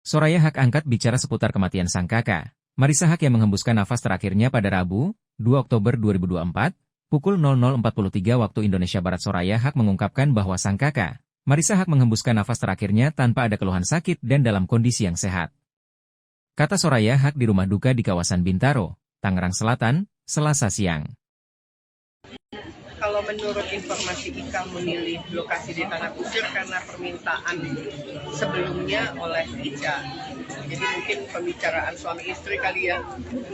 Soraya Haq angkat bicara seputar kematian sang kakak. Marissa Haq yang menghembuskan nafas terakhirnya pada Rabu, 2 Oktober 2024, pukul 00.43 waktu Indonesia Barat. Soraya Haq mengungkapkan bahwa sang kakak, Marissa Haq menghembuskan nafas terakhirnya tanpa ada keluhan sakit dan dalam kondisi yang sehat. Kata Soraya Haq di rumah duka di kawasan Bintaro, Tangerang Selatan, Selasa siang. Kalau menurut informasi Ika memilih lokasi di Tanah Kusir karena permintaan sebelumnya oleh Ica. Jadi mungkin pembicaraan suami istri kali ya.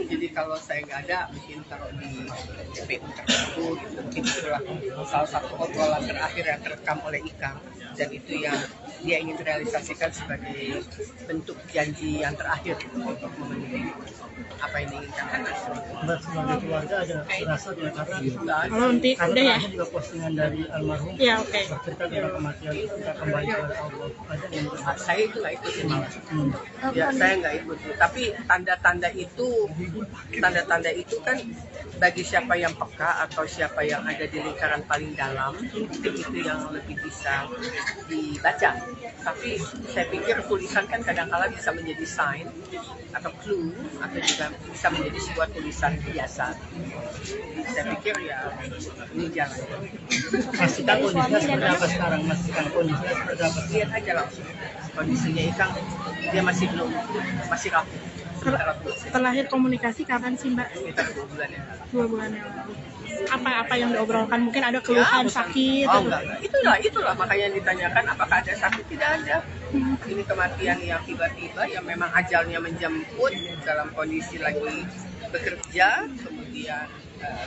Jadi kalau saya nggak ada, mungkin taruh di TPU tertentu gitu. Mungkin itulah salah satu obrolan terakhir yang terekam oleh Ika. Dan itu yang dia ingin realisasikan sebagai bentuk janji yang terakhir untuk memenuhi apa yang diinginkan. Mbak sebagai keluarga ada merasa ya karena kalau nanti karena udah ya juga postingan dari almarhum ya oke. bercerita tentang kematian kita kembali kepada Allah. Ada yang Saya itu nggak ikut sih malah. Ya saya nggak ikut. Tapi tanda-tanda itu kan bagi siapa yang peka atau siapa yang ada di lingkaran paling dalam, mungkin itu yang lebih bisa dibaca. Tapi saya pikir tulisan kan kadang-kala bisa menjadi sign atau clue atau juga bisa menjadi sebuah tulisan biasa. Jadi saya pikir ya ini jalan. pastikan kondisinya seperti apa sekarang, pastikan kondisinya seperti apa. Lihat aja langsung kondisinya Ikang, dia masih rapuh. Terakhir komunikasi kapan sih Mbak? Sekitar 2 bulan ya. 2 bulan yang lalu. Apa yang diobrolkan? Mungkin ada keluhan sakit? Oh enggak. Itulah makanya ditanyakan apakah ada sakit. Tidak ada. Ini kematian yang tiba-tiba yang memang ajalnya menjemput dalam kondisi lagi bekerja, kemudian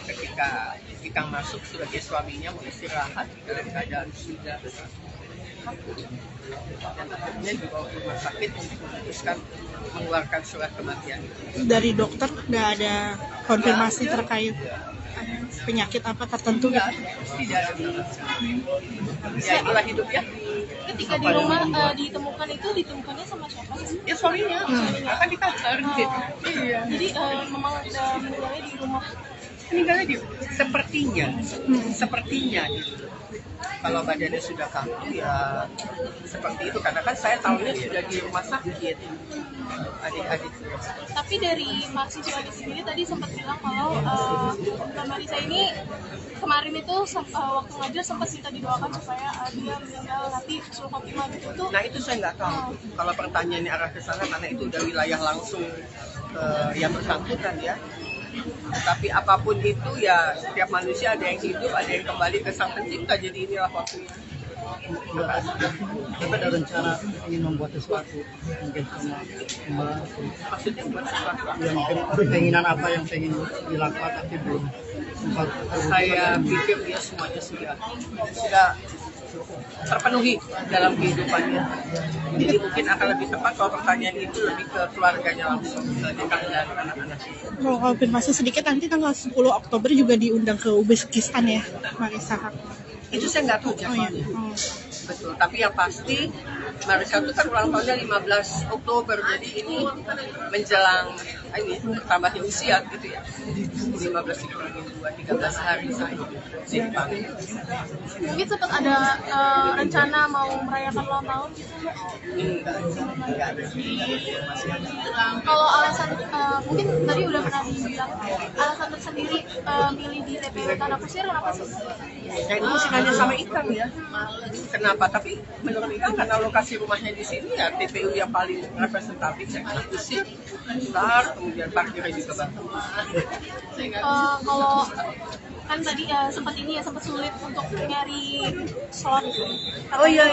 ketika Ikang masuk sebagai suaminya mau istirahat dalam keadaan sudah dan akhirnya dibawa ke rumah sakit untuk memutuskan mengeluarkan surat kematian. Dari dokter nggak ada konfirmasi terkait penyakit apa tertentu? Tidak ada. Ya itulah hidup ya. Ketika di rumah ditemukannya sama siapa? Ya suaminya, akan di kantor gitu. Iya. Jadi memang udah meninggalnya di rumah. Meninggalnya di sepertinya gitu. Kalau badannya sudah kaku ya seperti itu, karena kan saya tahunya sudah di rumah sakit adik-adik. Tapi dari mahasiswa sendiri tadi sempat bilang kalau Mbak Marissa ini kemarin itu waktu ngajar sempat minta didoakan supaya dia meninggal nanti husnul khotimah gitu. Nah itu saya nggak tahu. Kalau pertanyaannya arah ke sana karena itu udah wilayah langsung yang bersangkutan ya. Tapi apapun itu ya setiap manusia ada yang hidup, ada yang kembali ke sang pencipta. Jadi inilah waktunya. Kita ada rencana ingin membuat sesuatu mungkin sama Mbak. Maksudnya buat sesuatu. Ya mungkin keinginan apa yang ingin dilakukan tapi belum sempat. Saya pikir dia semuanya sudah terpenuhi dalam kehidupannya. Jadi mungkin akan lebih tepat kalau pertanyaan itu lebih ke keluarganya langsung, ke dekat dan anak-anak. Kalau konfirmasi sedikit, nanti tanggal 10 Oktober juga diundang ke Uzbekistan ya, Marissa Haq. Itu saya nggak tahu jadwalnya. Betul, tapi yang pasti Marissa itu kan ulang tahunnya 15 Oktober, jadi ini menjelang ini tambahnya usia gitu ya. 15 dikurangi 2, 13 hari saya dipanggil. Mungkin sempat ada rencana mau merayakan ulang tahun gitu Mbak? Enggak ada. Kalau alasan mungkin tadi udah pernah dibilang alasan tersendiri milih di TPU Tanah Kusir kenapa sih? Nah itu mesti nanya sama Ikang ya. Kenapa? Tapi menurut Ikang karena lokasi rumahnya di sini ya TPU yang paling representatif ya Tanah Kusir, besar, kemudian parkirnya juga bagus. Kalau kan tadi sempat sulit untuk nyari slot. Oh iya.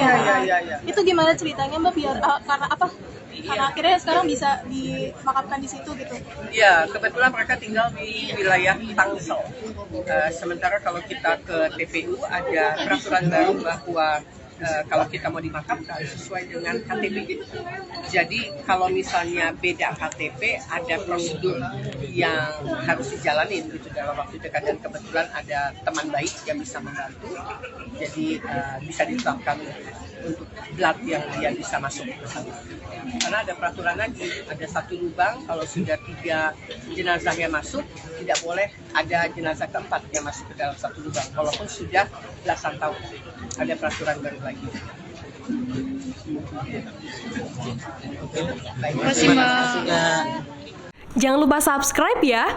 Itu gimana ceritanya Mbak biar karena apa? Karena akhirnya sekarang bisa dimakamkan di situ gitu. Ya, kebetulan mereka tinggal di wilayah Tangsel. Sementara kalau kita ke TPU ada peraturan baru bahwa kalau kita mau dimakamkan sesuai dengan KTP. Jadi kalau misalnya beda KTP ada prosedur yang harus dijalanin gitu dalam waktu dekat, dan kebetulan ada teman baik yang bisa membantu. Jadi bisa ditetapkan untuk blood yang dia bisa masuk ke sana. Karena ada peraturan lagi, ada 1 lubang kalau sudah 3 jenazah yang masuk, tidak boleh ada jenazah keempat yang masuk ke dalam 1 lubang walaupun sudah belasan tahun. Ada peraturan baru lagi. Terima kasih Mbak. Jangan lupa subscribe ya.